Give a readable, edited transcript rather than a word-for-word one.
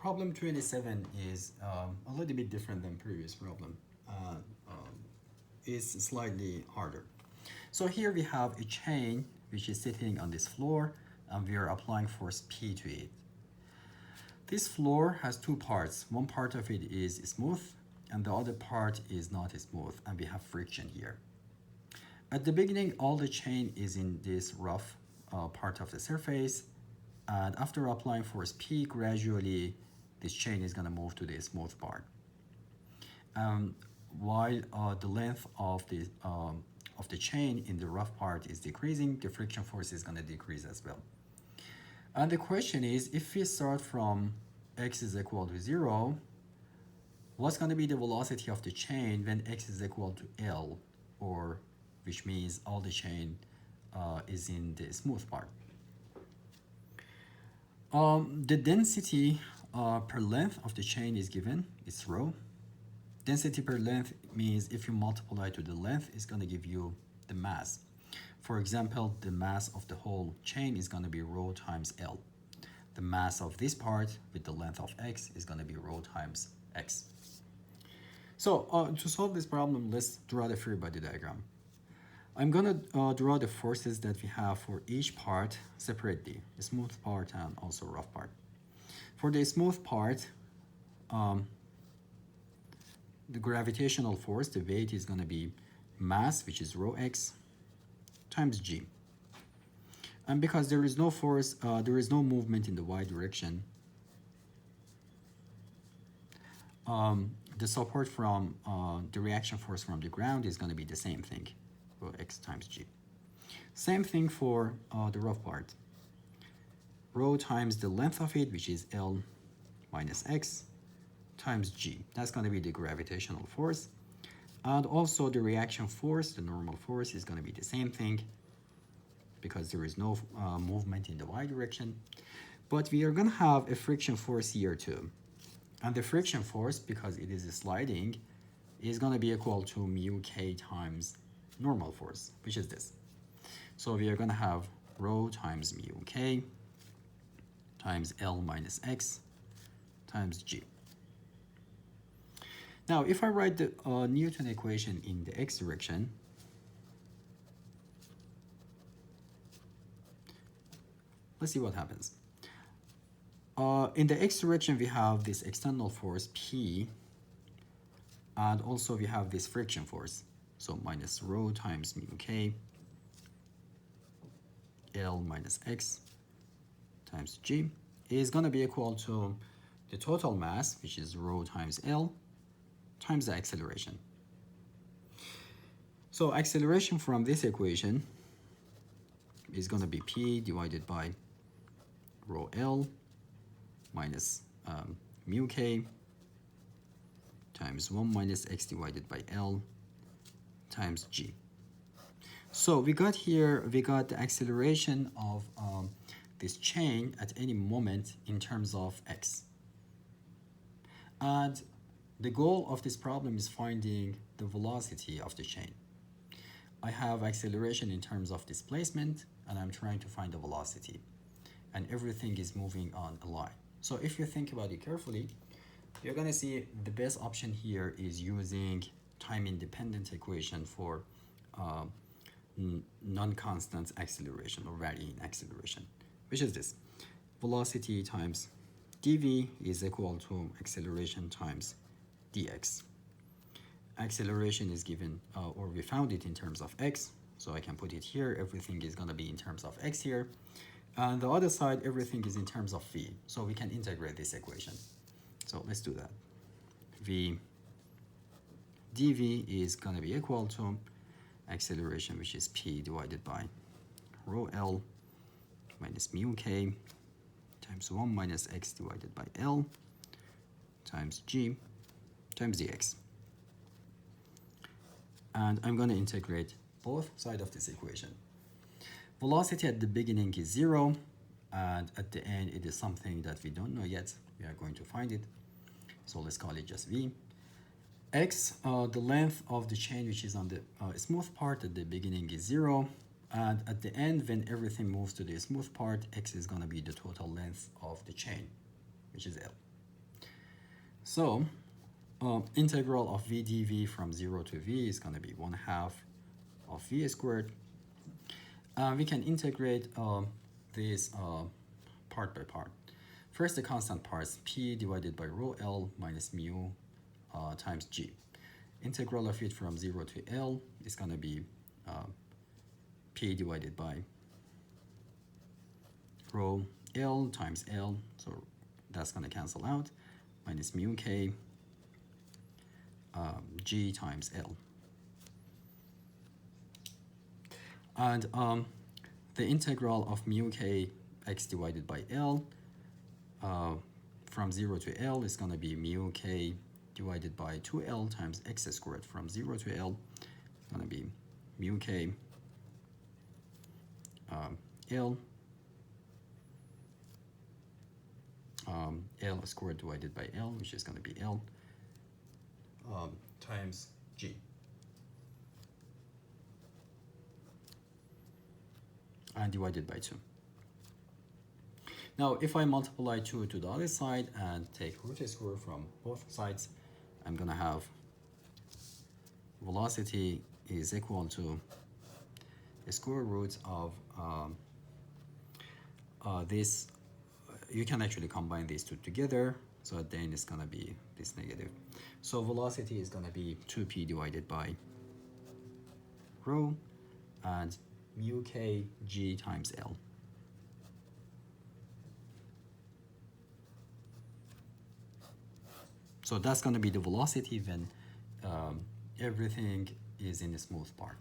problem 27 is a little bit different than previous problem. It's slightly harder. So here we have a chain which is sitting on this floor and we are applying force P to it. This floor has two parts. One part of it is smooth and the other part is not smooth, and we have friction here. At the beginning, all the chain is in this rough part of the surface, and after applying force P, gradually this chain is going to move to the smooth part. While the length of the chain in the rough part is decreasing, the friction force is going to decrease as well. And the question is, if we start from x is equal to 0, what's going to be the velocity of the chain when x is equal to L, or which means all the chain is in the smooth part. The density per length of the chain is given, it's rho. Density per length means if you multiply to the length, it's going to give you the mass. For example, the mass of the whole chain is going to be rho times L. The mass of this part with the length of x is going to be rho times x. So to solve this problem, let's draw the free body diagram. I'm going to draw the forces that we have for each part separately, the smooth part and also rough part. For the smooth part, the gravitational force, the weight is going to be mass, which is rho x, times g. And because there is no force, there is no movement in the y direction, the support from the reaction force from the ground is going to be the same thing, rho x times g. Same thing for the rough part. Rho times the length of it, which is L minus x, times g. That's going to be the gravitational force. And also the reaction force, the normal force, is going to be the same thing because there is no movement in the y direction. But we are going to have a friction force here too. And the friction force, because it is sliding, is going to be equal to mu k times normal force, which is this. So we are going to have rho times mu k times L minus x times g. Now, if I write the Newton equation in the x direction, let's see what happens. In the x direction, we have this external force P, and also we have this friction force. So minus rho times mu k, L minus x times g is going to be equal to the total mass, which is rho times L, times the acceleration. So acceleration from this equation is going to be P divided by rho L minus mu k times 1 minus x divided by L times g. So we got the acceleration of this chain at any moment in terms of x. And the goal of this problem is finding the velocity of the chain. I have acceleration in terms of displacement, and I'm trying to find the velocity. And everything is moving on a line. So if you think about it carefully, you're going to see the best option here is using time-independent equation for non-constant acceleration or varying acceleration, which is this. Velocity times dv is equal to acceleration times dx. Acceleration is given, or we found it in terms of x, so I can put it here. Everything is going to be in terms of x here. And the other side, everything is in terms of v, so we can integrate this equation. So let's do that. V dv is going to be equal to acceleration, which is p divided by rho L minus mu k times 1 minus x divided by L times g times dx. And I'm going to integrate both sides of this equation. Velocity at the beginning is 0, and at the end it is something that we don't know yet. We are going to find it. So let's call it just v. X, the length of the chain which is on the smooth part at the beginning is 0. And at the end, when everything moves to the smooth part, x is going to be the total length of the chain, which is L. So integral of v dv from 0 to v is going to be 1/2 of v squared. We can integrate this part by part. First, the constant parts, p divided by rho l minus mu times g. Integral of it from 0 to l is going to be p divided by rho l times l, so that's going to cancel out, minus mu k g times l. And the integral of mu k x divided by l from 0 to l is going to be mu k divided by 2l times x squared. From 0 to l, it's going to be mu k l l squared divided by l, which is going to be l times g. And divided by 2. Now, if I multiply 2 to the other side and take root square from both sides, I'm going to have velocity is equal to the square root of this. You can actually combine these two together, so at the end it's going to be this negative. So velocity is going to be 2p divided by rho and mu k g times l. So that's going to be the velocity when everything is in a smooth part.